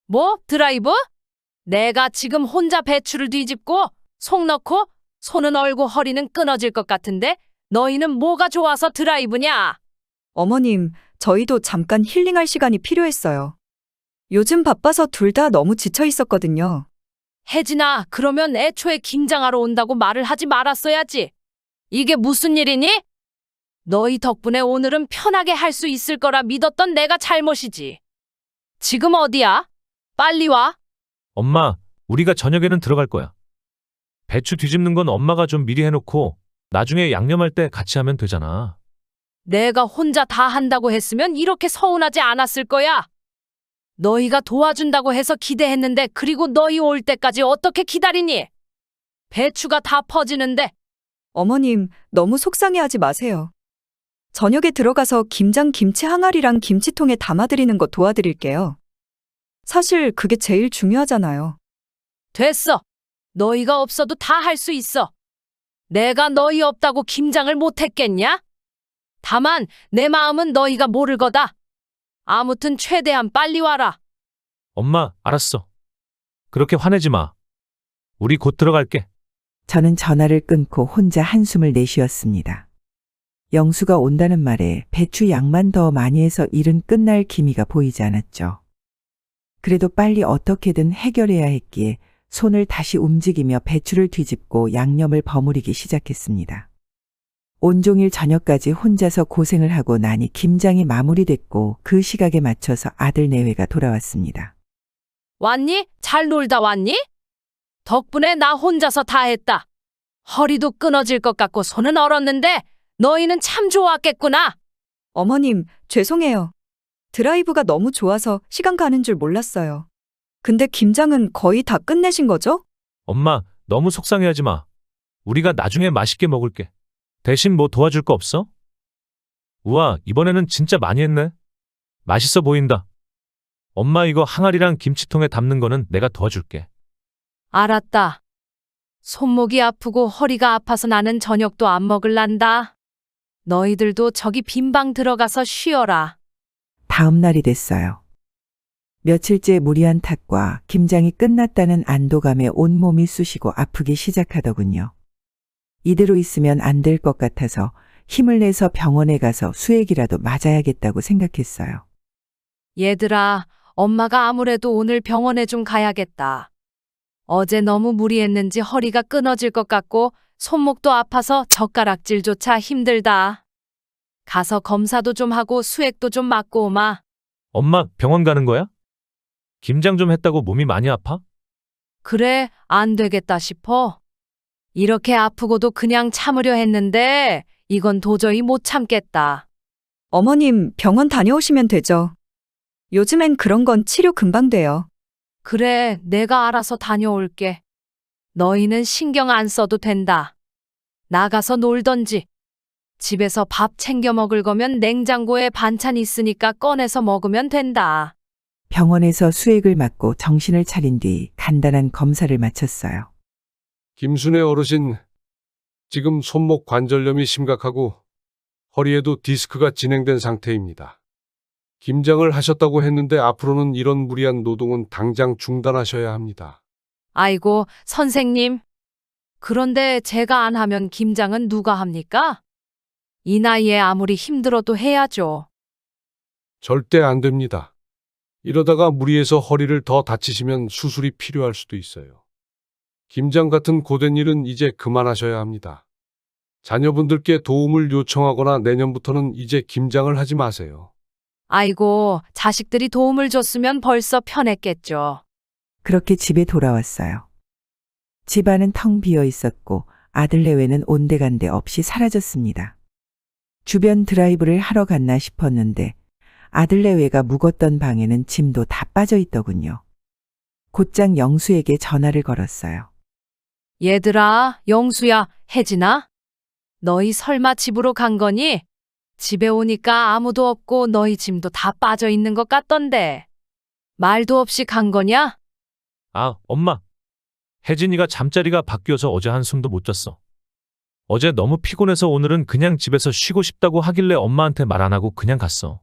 Speaker 2: 뭐? 드라이브? 내가 지금 혼자 배추를 뒤집고 속 넣고 손은 얼고 허리는 끊어질 것 같은데 너희는 뭐가 좋아서 드라이브냐?
Speaker 1: 어머님, 저희도 잠깐 힐링할 시간이 필요했어요. 요즘 바빠서 둘 다 너무 지쳐 있었거든요.
Speaker 2: 혜진아, 그러면 애초에 김장하러 온다고 말을 하지 말았어야지. 이게 무슨 일이니? 너희 덕분에 오늘은 편하게 할 수 있을 거라 믿었던 내가 잘못이지. 지금 어디야? 빨리 와.
Speaker 3: 엄마, 우리가 저녁에는 들어갈 거야. 배추 뒤집는 건 엄마가 좀 미리 해놓고 나중에 양념할 때 같이 하면 되잖아.
Speaker 2: 내가 혼자 다 한다고 했으면 이렇게 서운하지 않았을 거야. 너희가 도와준다고 해서 기대했는데 그리고 너희 올 때까지 어떻게 기다리니? 배추가 다 퍼지는데.
Speaker 1: 어머님, 너무 속상해하지 마세요. 저녁에 들어가서 김장 김치 항아리랑 김치통에 담아드리는 거 도와드릴게요. 사실 그게 제일 중요하잖아요.
Speaker 2: 됐어. 너희가 없어도 다 할 수 있어. 내가 너희 없다고 김장을 못했겠냐? 다만 내 마음은 너희가 모를 거다. 아무튼 최대한 빨리 와라.
Speaker 3: 엄마, 알았어. 그렇게 화내지 마. 우리 곧 들어갈게.
Speaker 4: 저는 전화를 끊고 혼자 한숨을 내쉬었습니다. 영수가 온다는 말에 배추 양만 더 많이 해서 일은 끝날 기미가 보이지 않았죠. 그래도 빨리 어떻게든 해결해야 했기에 손을 다시 움직이며 배추를 뒤집고 양념을 버무리기 시작했습니다. 온종일 저녁까지 혼자서 고생을 하고 나니 김장이 마무리됐고 그 시각에 맞춰서 아들 내외가 돌아왔습니다.
Speaker 2: 왔니? 잘 놀다 왔니? 덕분에 나 혼자서 다 했다. 허리도 끊어질 것 같고 손은 얼었는데 너희는 참 좋았겠구나.
Speaker 1: 어머님, 죄송해요. 드라이브가 너무 좋아서 시간 가는 줄 몰랐어요. 근데 김장은 거의 다 끝내신 거죠?
Speaker 3: 엄마, 너무 속상해하지 마. 우리가 나중에 맛있게 먹을게. 대신 뭐 도와줄 거 없어? 우와, 이번에는 진짜 많이 했네. 맛있어 보인다. 엄마, 이거 항아리랑 김치통에 담는 거는 내가 도와줄게.
Speaker 2: 알았다. 손목이 아프고 허리가 아파서 나는 저녁도 안 먹을란다. 너희들도 저기 빈방 들어가서 쉬어라.
Speaker 4: 다음 날이 됐어요. 며칠째 무리한 탓과 김장이 끝났다는 안도감에 온몸이 쑤시고 아프기 시작하더군요. 이대로 있으면 안 될 것 같아서 힘을 내서 병원에 가서 수액이라도 맞아야겠다고 생각했어요.
Speaker 2: 얘들아, 엄마가 아무래도 오늘 병원에 좀 가야겠다. 어제 너무 무리했는지 허리가 끊어질 것 같고 손목도 아파서 젓가락질조차 힘들다. 가서 검사도 좀 하고 수액도 좀 맞고 오마.
Speaker 3: 엄마, 병원 가는 거야? 김장 좀 했다고 몸이 많이 아파?
Speaker 2: 그래, 안 되겠다 싶어. 이렇게 아프고도 그냥 참으려 했는데 이건 도저히 못 참겠다.
Speaker 1: 어머님, 병원 다녀오시면 되죠. 요즘엔 그런 건 치료 금방 돼요.
Speaker 2: 그래, 내가 알아서 다녀올게. 너희는 신경 안 써도 된다. 나가서 놀던지. 집에서 밥 챙겨 먹을 거면 냉장고에 반찬 있으니까 꺼내서 먹으면 된다.
Speaker 4: 병원에서 수액을 맞고 정신을 차린 뒤 간단한 검사를 마쳤어요.
Speaker 8: 김순애 어르신, 지금 손목 관절염이 심각하고 허리에도 디스크가 진행된 상태입니다. 김장을 하셨다고 했는데 앞으로는 이런 무리한 노동은 당장 중단하셔야 합니다.
Speaker 2: 아이고, 선생님. 그런데 제가 안 하면 김장은 누가 합니까? 이 나이에 아무리 힘들어도 해야죠.
Speaker 8: 절대 안 됩니다. 이러다가 무리해서 허리를 더 다치시면 수술이 필요할 수도 있어요. 김장 같은 고된 일은 이제 그만하셔야 합니다. 자녀분들께 도움을 요청하거나 내년부터는 이제 김장을 하지 마세요.
Speaker 2: 아이고, 자식들이 도움을 줬으면 벌써 편했겠죠.
Speaker 4: 그렇게 집에 돌아왔어요. 집안은 텅 비어 있었고 아들 내외는 온데간데 없이 사라졌습니다. 주변 드라이브를 하러 갔나 싶었는데 아들 내외가 묵었던 방에는 짐도 다 빠져 있더군요. 곧장 영수에게 전화를 걸었어요.
Speaker 2: 얘들아, 영수야, 혜진아? 너희 설마 집으로 간 거니? 집에 오니까 아무도 없고 너희 짐도 다 빠져 있는 것 같던데. 말도 없이 간 거냐?
Speaker 3: 아, 엄마. 혜진이가 잠자리가 바뀌어서 어제 한숨도 못 잤어. 어제 너무 피곤해서 오늘은 그냥 집에서 쉬고 싶다고 하길래 엄마한테 말 안 하고 그냥 갔어.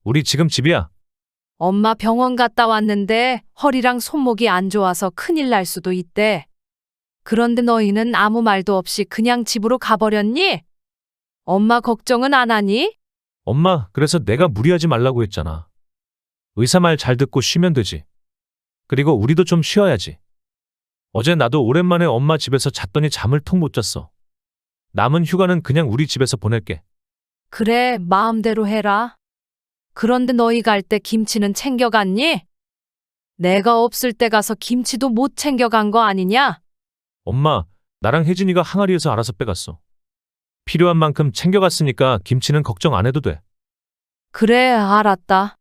Speaker 3: 우리 지금 집이야.
Speaker 2: 엄마 병원 갔다 왔는데 허리랑 손목이 안 좋아서 큰일 날 수도 있대. 그런데 너희는 아무 말도 없이 그냥 집으로 가버렸니? 엄마 걱정은 안 하니?
Speaker 3: 엄마, 그래서 내가 무리하지 말라고 했잖아. 의사 말 잘 듣고 쉬면 되지. 그리고 우리도 좀 쉬어야지. 어제 나도 오랜만에 엄마 집에서 잤더니 잠을 통 못 잤어. 남은 휴가는 그냥 우리 집에서 보낼게.
Speaker 2: 그래, 마음대로 해라. 그런데 너희 갈 때 김치는 챙겨갔니? 내가 없을 때 가서 김치도 못 챙겨간 거 아니냐?
Speaker 3: 엄마, 나랑 혜진이가 항아리에서 알아서 빼갔어. 필요한 만큼 챙겨갔으니까 김치는 걱정 안 해도 돼.
Speaker 2: 그래, 알았다.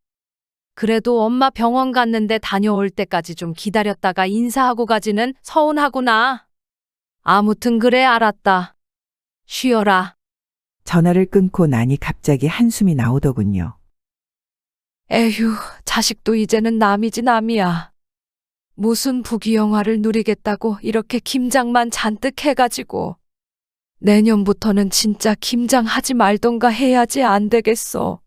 Speaker 2: 그래도 엄마 병원 갔는데 다녀올 때까지 좀 기다렸다가 인사하고 가지는 서운하구나. 아무튼 그래, 알았다. 쉬어라.
Speaker 4: 전화를 끊고 나니 갑자기 한숨이 나오더군요.
Speaker 2: 에휴, 자식도 이제는 남이지 남이야. 무슨 부귀영화를 누리겠다고 이렇게 김장만 잔뜩 해가지고. 내년부터는 진짜 김장하지 말던가 해야지 안 되겠어.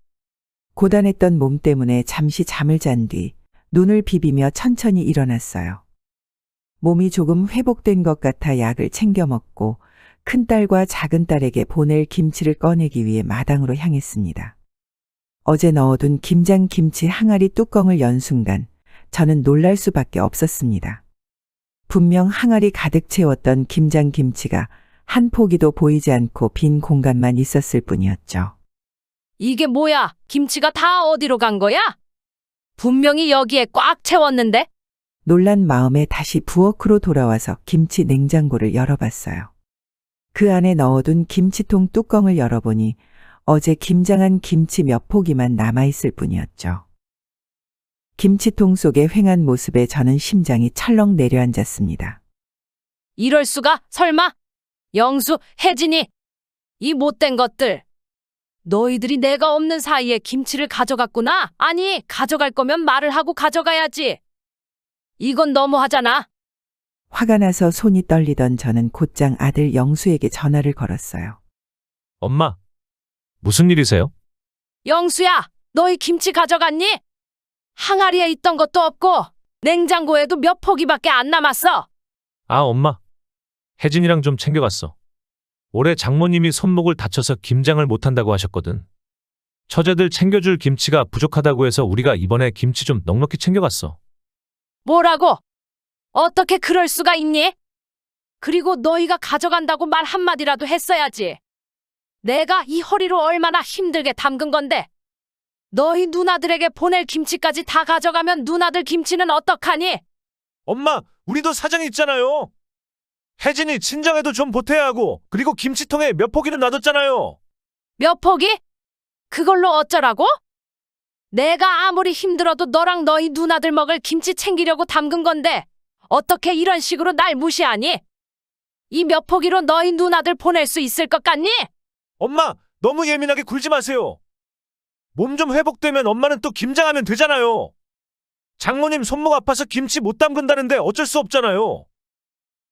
Speaker 4: 고단했던 몸 때문에 잠시 잠을 잔 뒤 눈을 비비며 천천히 일어났어요. 몸이 조금 회복된 것 같아 약을 챙겨 먹고 큰딸과 작은딸에게 보낼 김치를 꺼내기 위해 마당으로 향했습니다. 어제 넣어둔 김장 김치 항아리 뚜껑을 연 순간 저는 놀랄 수밖에 없었습니다. 분명 항아리 가득 채웠던 김장 김치가 한 포기도 보이지 않고 빈 공간만 있었을 뿐이었죠.
Speaker 2: 이게 뭐야? 김치가 다 어디로 간 거야? 분명히 여기에 꽉 채웠는데?
Speaker 4: 놀란 마음에 다시 부엌으로 돌아와서 김치 냉장고를 열어봤어요. 그 안에 넣어둔 김치통 뚜껑을 열어보니 어제 김장한 김치 몇 포기만 남아있을 뿐이었죠. 김치통 속의 휑한 모습에 저는 심장이 철렁 내려앉았습니다.
Speaker 2: 이럴 수가? 설마? 영수, 혜진이, 이 못된 것들. 너희들이 내가 없는 사이에 김치를 가져갔구나? 아니, 가져갈 거면 말을 하고 가져가야지. 이건 너무하잖아.
Speaker 4: 화가 나서 손이 떨리던 저는 곧장 아들 영수에게 전화를 걸었어요.
Speaker 3: 엄마, 무슨 일이세요?
Speaker 2: 영수야, 너희 김치 가져갔니? 항아리에 있던 것도 없고 냉장고에도 몇 포기밖에 안 남았어.
Speaker 3: 아, 엄마. 혜진이랑 좀 챙겨갔어. 올해 장모님이 손목을 다쳐서 김장을 못한다고 하셨거든. 처제들 챙겨줄 김치가 부족하다고 해서 우리가 이번에 김치 좀 넉넉히 챙겨갔어.
Speaker 2: 뭐라고? 어떻게 그럴 수가 있니? 그리고 너희가 가져간다고 말 한마디라도 했어야지. 내가 이 허리로 얼마나 힘들게 담근 건데. 너희 누나들에게 보낼 김치까지 다 가져가면 누나들 김치는 어떡하니?
Speaker 3: 엄마, 우리도 사정이 있잖아요. 혜진이 친정에도 좀 보태야 하고, 그리고 김치통에 몇 포기는 놔뒀잖아요.
Speaker 2: 몇 포기? 그걸로 어쩌라고? 내가 아무리 힘들어도 너랑 너희 누나들 먹을 김치 챙기려고 담근 건데 어떻게 이런 식으로 날 무시하니? 이 몇 포기로 너희 누나들 보낼 수 있을 것 같니?
Speaker 3: 엄마, 너무 예민하게 굴지 마세요. 몸 좀 회복되면 엄마는 또 김장하면 되잖아요. 장모님 손목 아파서 김치 못 담근다는데 어쩔 수 없잖아요.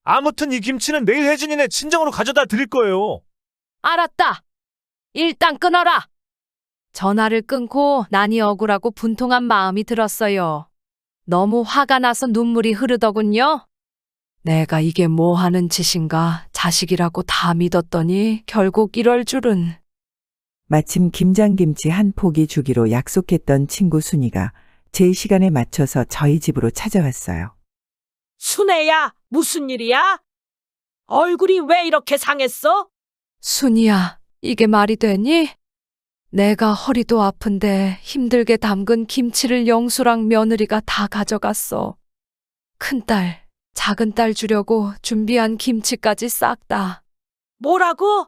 Speaker 3: 아무튼 이 김치는 내일 혜진이네 친정으로 가져다 드릴 거예요.
Speaker 2: 알았다. 일단 끊어라. 전화를 끊고 난이 억울하고 분통한 마음이 들었어요. 너무 화가 나서 눈물이 흐르더군요. 내가 이게 뭐 하는 짓인가 자식이라고 다 믿었더니 결국 이럴 줄은.
Speaker 4: 마침 김장김치 한 포기 주기로 약속했던 친구 순이가 제 시간에 맞춰서 저희 집으로 찾아왔어요.
Speaker 9: 순애야, 무슨 일이야? 얼굴이 왜 이렇게 상했어?
Speaker 2: 순이야, 이게 말이 되니? 내가 허리도 아픈데 힘들게 담근 김치를 영수랑 며느리가 다 가져갔어. 큰딸, 작은딸 주려고 준비한 김치까지 싹 다.
Speaker 9: 뭐라고?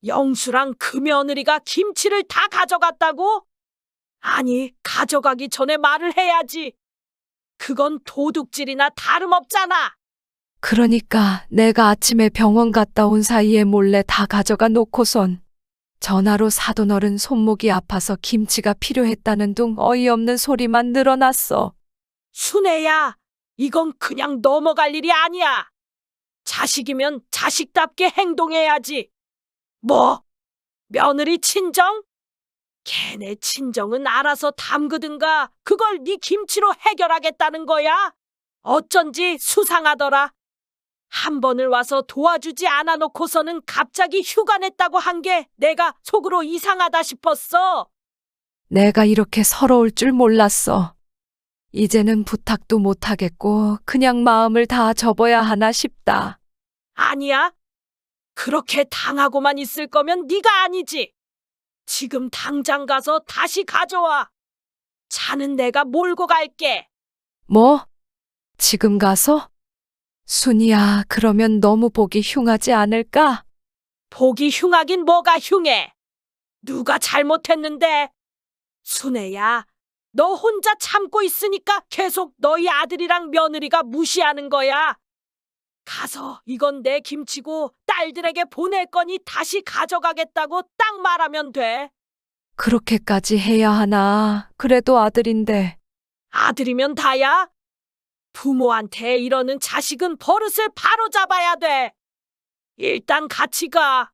Speaker 9: 영수랑 그 며느리가 김치를 다 가져갔다고? 아니, 가져가기 전에 말을 해야지. 그건 도둑질이나 다름없잖아.
Speaker 2: 그러니까 내가 아침에 병원 갔다 온 사이에 몰래 다 가져가 놓고선 전화로 사돈 어른 손목이 아파서 김치가 필요했다는 둥 어이없는 소리만 늘어났어.
Speaker 9: 순애야, 이건 그냥 넘어갈 일이 아니야. 자식이면 자식답게 행동해야지. 뭐? 며느리 친정? 걔네 친정은 알아서 담그든가 그걸 네 김치로 해결하겠다는 거야? 어쩐지 수상하더라. 한 번을 와서 도와주지 않아 놓고서는 갑자기 휴가 냈다고 한 게 내가 속으로 이상하다 싶었어.
Speaker 2: 내가 이렇게 서러울 줄 몰랐어. 이제는 부탁도 못하겠고 그냥 마음을 다 접어야 하나 싶다.
Speaker 9: 아니야. 그렇게 당하고만 있을 거면 네가 아니지. 지금 당장 가서 다시 가져와. 차는 내가 몰고 갈게.
Speaker 2: 뭐? 지금 가서? 순이야, 그러면 너무 보기 흉하지 않을까?
Speaker 9: 보기 흉하긴 뭐가 흉해. 누가 잘못했는데. 순애야, 너 혼자 참고 있으니까 계속 너희 아들이랑 며느리가 무시하는 거야. 가서 이건 내 김치고 딸들에게 보낼 거니 다시 가져가겠다고 딱 말하면 돼.
Speaker 2: 그렇게까지 해야 하나? 그래도 아들인데.
Speaker 9: 아들이면 다야? 부모한테 이러는 자식은 버릇을 바로 잡아야 돼. 일단 같이 가.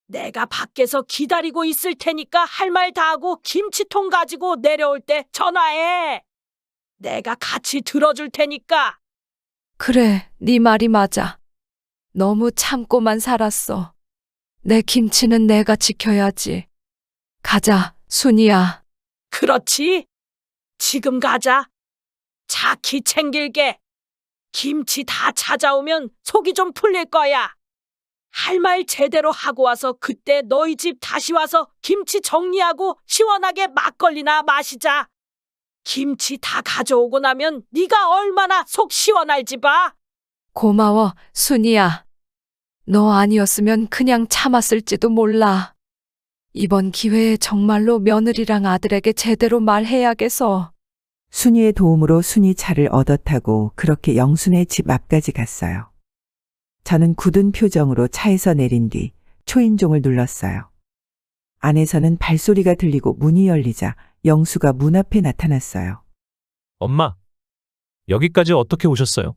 Speaker 9: 내가 밖에서 기다리고 있을 테니까 할 말 다 하고 김치통 가지고 내려올 때 전화해. 내가 같이 들어줄 테니까.
Speaker 2: 그래, 네 말이 맞아. 너무 참고만 살았어. 내 김치는 내가 지켜야지. 가자, 순이야.
Speaker 9: 그렇지. 지금 가자. 차키 챙길게. 김치 다 찾아오면 속이 좀 풀릴 거야. 할 말 제대로 하고 와서 그때 너희 집 다시 와서 김치 정리하고 시원하게 막걸리나 마시자. 김치 다 가져오고 나면 네가 얼마나 속 시원할지 봐.
Speaker 2: 고마워, 순이야. 너 아니었으면 그냥 참았을지도 몰라. 이번 기회에 정말로 며느리랑 아들에게 제대로 말해야겠어.
Speaker 4: 순이의 도움으로 순이 차를 얻어 타고 그렇게 영순의 집 앞까지 갔어요. 저는 굳은 표정으로 차에서 내린 뒤 초인종을 눌렀어요. 안에서는 발소리가 들리고 문이 열리자 영수가 문 앞에 나타났어요.
Speaker 3: 엄마, 여기까지 어떻게 오셨어요?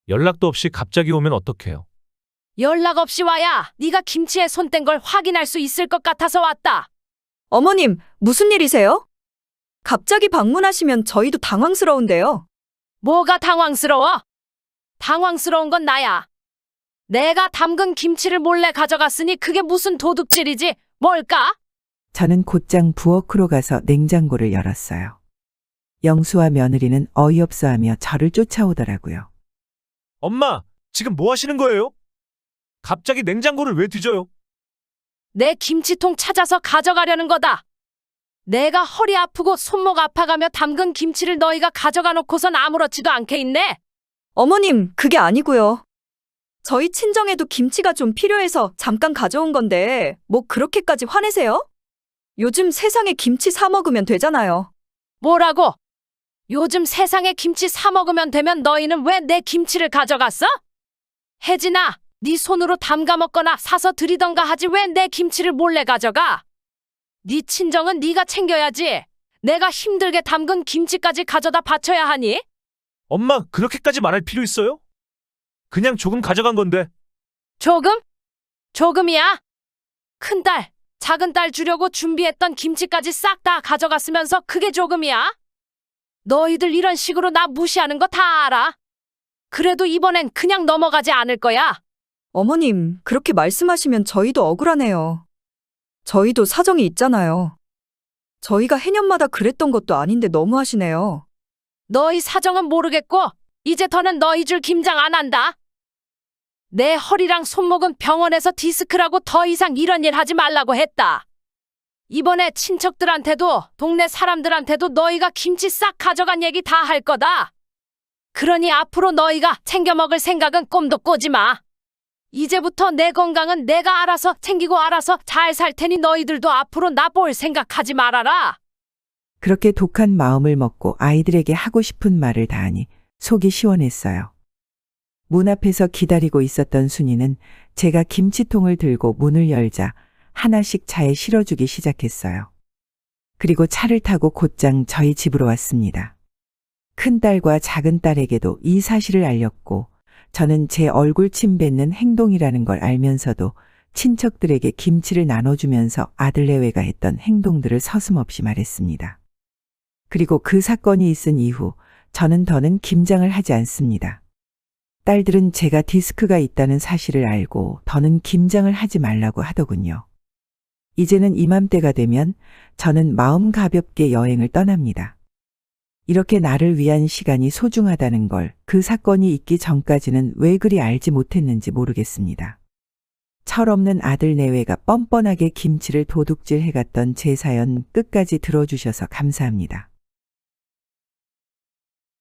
Speaker 3: 연락도 없이 갑자기 오면 어떡해요?
Speaker 2: 연락 없이 와야 네가 김치에 손 뗀 걸 확인할 수 있을 것 같아서 왔다.
Speaker 1: 어머님, 무슨 일이세요? 갑자기 방문하시면 저희도 당황스러운데요.
Speaker 2: 뭐가 당황스러워? 당황스러운 건 나야. 내가 담근 김치를 몰래 가져갔으니 그게 무슨 도둑질이지? 뭘까?
Speaker 4: 저는 곧장 부엌으로 가서 냉장고를 열었어요. 영수와 며느리는 어이없어하며 저를 쫓아오더라고요.
Speaker 3: 엄마, 지금 뭐 하시는 거예요? 갑자기 냉장고를 왜 뒤져요?
Speaker 2: 내 김치통 찾아서 가져가려는 거다. 내가 허리 아프고 손목 아파가며 담근 김치를 너희가 가져가 놓고선 아무렇지도 않게 있네.
Speaker 1: 어머님, 그게 아니고요. 저희 친정에도 김치가 좀 필요해서 잠깐 가져온 건데 뭐 그렇게까지 화내세요? 요즘 세상에 김치 사 먹으면 되잖아요.
Speaker 2: 뭐라고? 요즘 세상에 김치 사 먹으면 되면 너희는 왜 내 김치를 가져갔어? 혜진아, 네 손으로 담가 먹거나 사서 드리던가 하지 왜 내 김치를 몰래 가져가? 네 친정은 네가 챙겨야지. 내가 힘들게 담근 김치까지 가져다 바쳐야 하니?
Speaker 3: 엄마, 그렇게까지 말할 필요 있어요? 그냥 조금 가져간 건데.
Speaker 2: 조금? 조금이야? 큰딸, 작은딸 주려고 준비했던 김치까지 싹 다 가져갔으면서 그게 조금이야? 너희들 이런 식으로 나 무시하는 거 다 알아. 그래도 이번엔 그냥 넘어가지 않을 거야.
Speaker 1: 어머님, 그렇게 말씀하시면 저희도 억울하네요. 저희도 사정이 있잖아요. 저희가 해년마다 그랬던 것도 아닌데 너무하시네요.
Speaker 2: 너희 사정은 모르겠고 이제 더는 너희 줄 김장 안 한다. 내 허리랑 손목은 병원에서 디스크라고 더 이상 이런 일 하지 말라고 했다. 이번에 친척들한테도 동네 사람들한테도 너희가 김치 싹 가져간 얘기 다 할 거다. 그러니 앞으로 너희가 챙겨 먹을 생각은 꿈도 꾸지 마. 이제부터 내 건강은 내가 알아서 챙기고 알아서 잘 살 테니 너희들도 앞으로 나 볼 생각하지 말아라.
Speaker 4: 그렇게 독한 마음을 먹고 아이들에게 하고 싶은 말을 다 하니 속이 시원했어요. 문 앞에서 기다리고 있었던 순이는 제가 김치통을 들고 문을 열자 하나씩 차에 실어주기 시작했어요. 그리고 차를 타고 곧장 저희 집으로 왔습니다. 큰딸과 작은딸에게도 이 사실을 알렸고 저는 제 얼굴 침 뱉는 행동이라는 걸 알면서도 친척들에게 김치를 나눠주면서 아들 내외가 했던 행동들을 서슴없이 말했습니다. 그리고 그 사건이 있은 이후 저는 더는 김장을 하지 않습니다. 딸들은 제가 디스크가 있다는 사실을 알고 더는 김장을 하지 말라고 하더군요. 이제는 이맘때가 되면 저는 마음 가볍게 여행을 떠납니다. 이렇게 나를 위한 시간이 소중하다는 걸 그 사건이 있기 전까지는 왜 그리 알지 못했는지 모르겠습니다. 철없는 아들 내외가 뻔뻔하게 김치를 도둑질 해갔던 제 사연 끝까지 들어주셔서 감사합니다.